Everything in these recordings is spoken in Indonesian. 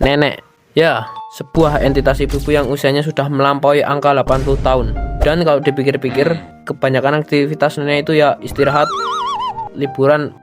nenek. Ya, sebuah entitas ibu-ibu yang usianya sudah melampaui angka 80 tahun. Dan kalau dipikir-pikir, kebanyakan aktivitas nenek itu ya istirahat, liburan,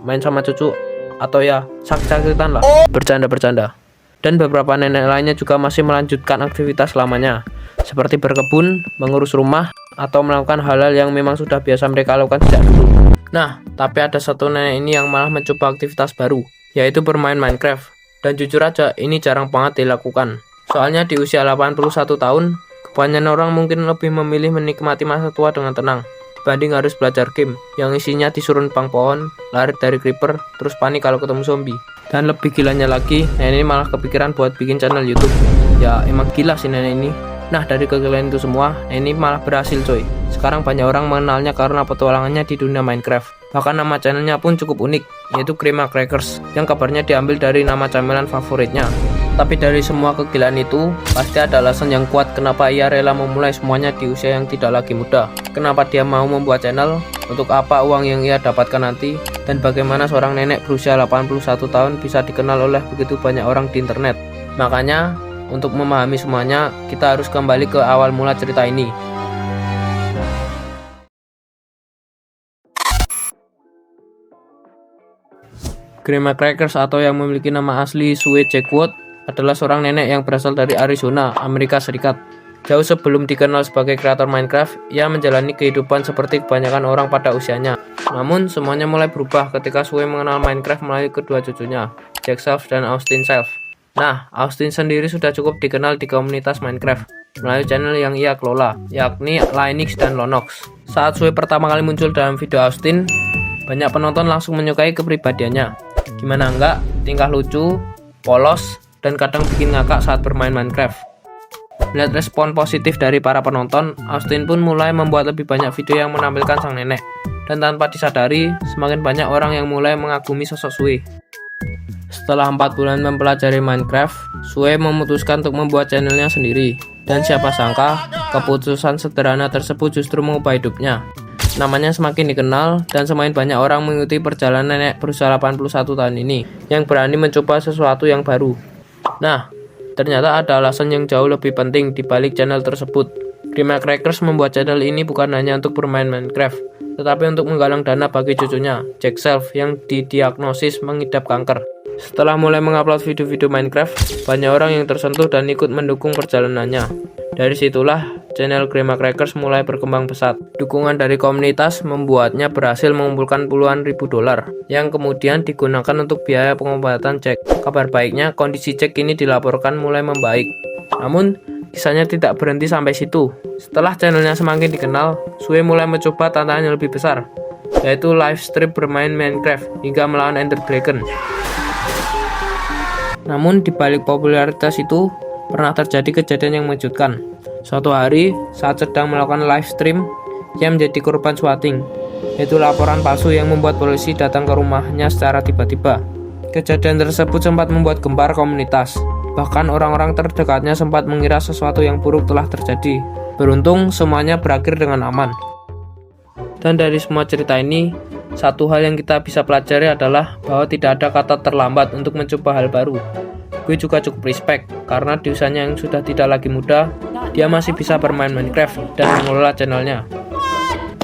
main sama cucu, atau ya sakit-sakitan lah, bercanda-bercanda. Dan beberapa nenek lainnya juga masih melanjutkan aktivitas lamanya, seperti berkebun, mengurus rumah, atau melakukan hal-hal yang memang sudah biasa mereka lakukan sejak dulu. Nah, tapi ada satu nenek ini yang malah mencoba aktivitas baru, yaitu bermain Minecraft. Dan jujur aja, ini jarang banget dilakukan. Soalnya di usia 81 tahun, kebanyakan orang mungkin lebih memilih menikmati masa tua dengan tenang, dibanding harus belajar game, yang isinya disuruh nebang pohon, lari dari creeper, terus panik kalau ketemu zombie. Dan lebih gilanya lagi, nenek ini malah kepikiran buat bikin channel YouTube. Ya, emang gila sih nenek ini. Nah, dari kegilaan itu semua, ini malah berhasil coy. Sekarang banyak orang mengenalnya karena petualangannya di dunia Minecraft. Bahkan nama channelnya pun cukup unik, yaitu Grima Crackers, yang kabarnya diambil dari nama camilan favoritnya. Tapi dari semua kegilaan itu, pasti ada alasan yang kuat kenapa ia rela memulai semuanya di usia yang tidak lagi muda. Kenapa dia mau membuat channel, untuk apa uang yang ia dapatkan nanti, dan bagaimana seorang nenek berusia 81 tahun bisa dikenal oleh begitu banyak orang di internet. Makanya, untuk memahami semuanya, kita harus kembali ke awal mula cerita ini. Grima Crackers atau yang memiliki nama asli Sue Jackwood adalah seorang nenek yang berasal dari Arizona, Amerika Serikat. Jauh sebelum dikenal sebagai kreator Minecraft, ia menjalani kehidupan seperti kebanyakan orang pada usianya. Namun, semuanya mulai berubah ketika Sue mengenal Minecraft melalui kedua cucunya, Jack Self dan Austin Self. Nah, Austin sendiri sudah cukup dikenal di komunitas Minecraft melalui channel yang ia kelola, yakni Linux dan Lonox. Saat Sue pertama kali muncul dalam video Austin, banyak penonton langsung menyukai kepribadiannya. Gimana enggak, tingkah lucu, polos, dan kadang bikin ngakak saat bermain Minecraft. Melihat respon positif dari para penonton, Austin pun mulai membuat lebih banyak video yang menampilkan sang nenek. Dan tanpa disadari, semakin banyak orang yang mulai mengagumi sosok Sue. Setelah 4 bulan mempelajari Minecraft, Sue memutuskan untuk membuat channelnya sendiri. Dan siapa sangka, keputusan sederhana tersebut justru mengubah hidupnya. Namanya semakin dikenal dan semakin banyak orang mengikuti perjalanan nenek berusia 81 tahun ini yang berani mencoba sesuatu yang baru. Nah, ternyata ada alasan yang jauh lebih penting di balik channel tersebut. Grima Crackers membuat channel ini bukan hanya untuk bermain Minecraft, tetapi untuk menggalang dana bagi cucunya, Jack Self, yang didiagnosis mengidap kanker. Setelah mulai mengupload video-video Minecraft, banyak orang yang tersentuh dan ikut mendukung perjalanannya. Dari situlah, channel Grima Crackers mulai berkembang pesat. Dukungan dari komunitas membuatnya berhasil mengumpulkan puluhan ribu dolar, yang kemudian digunakan untuk biaya pengobatan Jack. Kabar baiknya, kondisi Jack ini dilaporkan mulai membaik. Namun, kisahnya tidak berhenti sampai situ. Setelah channelnya semakin dikenal, Sue mulai mencoba tantangan yang lebih besar, yaitu live stream bermain Minecraft hingga melawan Ender Dragon. Namun di balik popularitas itu, pernah terjadi kejadian yang mengejutkan. Suatu hari, saat sedang melakukan live stream, ia menjadi korban swatting, yaitu laporan palsu yang membuat polisi datang ke rumahnya secara tiba-tiba. Kejadian tersebut sempat membuat gempar komunitas. Bahkan orang-orang terdekatnya sempat mengira sesuatu yang buruk telah terjadi. Beruntung, semuanya berakhir dengan aman. Dan dari semua cerita ini, satu hal yang kita bisa pelajari adalah bahwa tidak ada kata terlambat untuk mencoba hal baru. Gue juga cukup respect, karena di usianya yang sudah tidak lagi muda, dia masih bisa bermain Minecraft dan mengelola channelnya.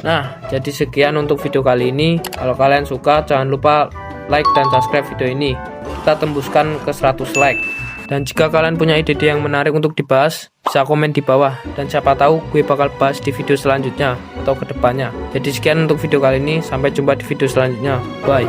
Nah, jadi sekian untuk video kali ini. Kalau kalian suka, jangan lupa like dan subscribe video ini. Kita tembuskan ke 100 like. Dan jika kalian punya ide-ide yang menarik untuk dibahas, bisa komen di bawah. Dan siapa tahu gue bakal bahas di video selanjutnya atau kedepannya. Jadi sekian untuk video kali ini. Sampai jumpa di video selanjutnya. Bye.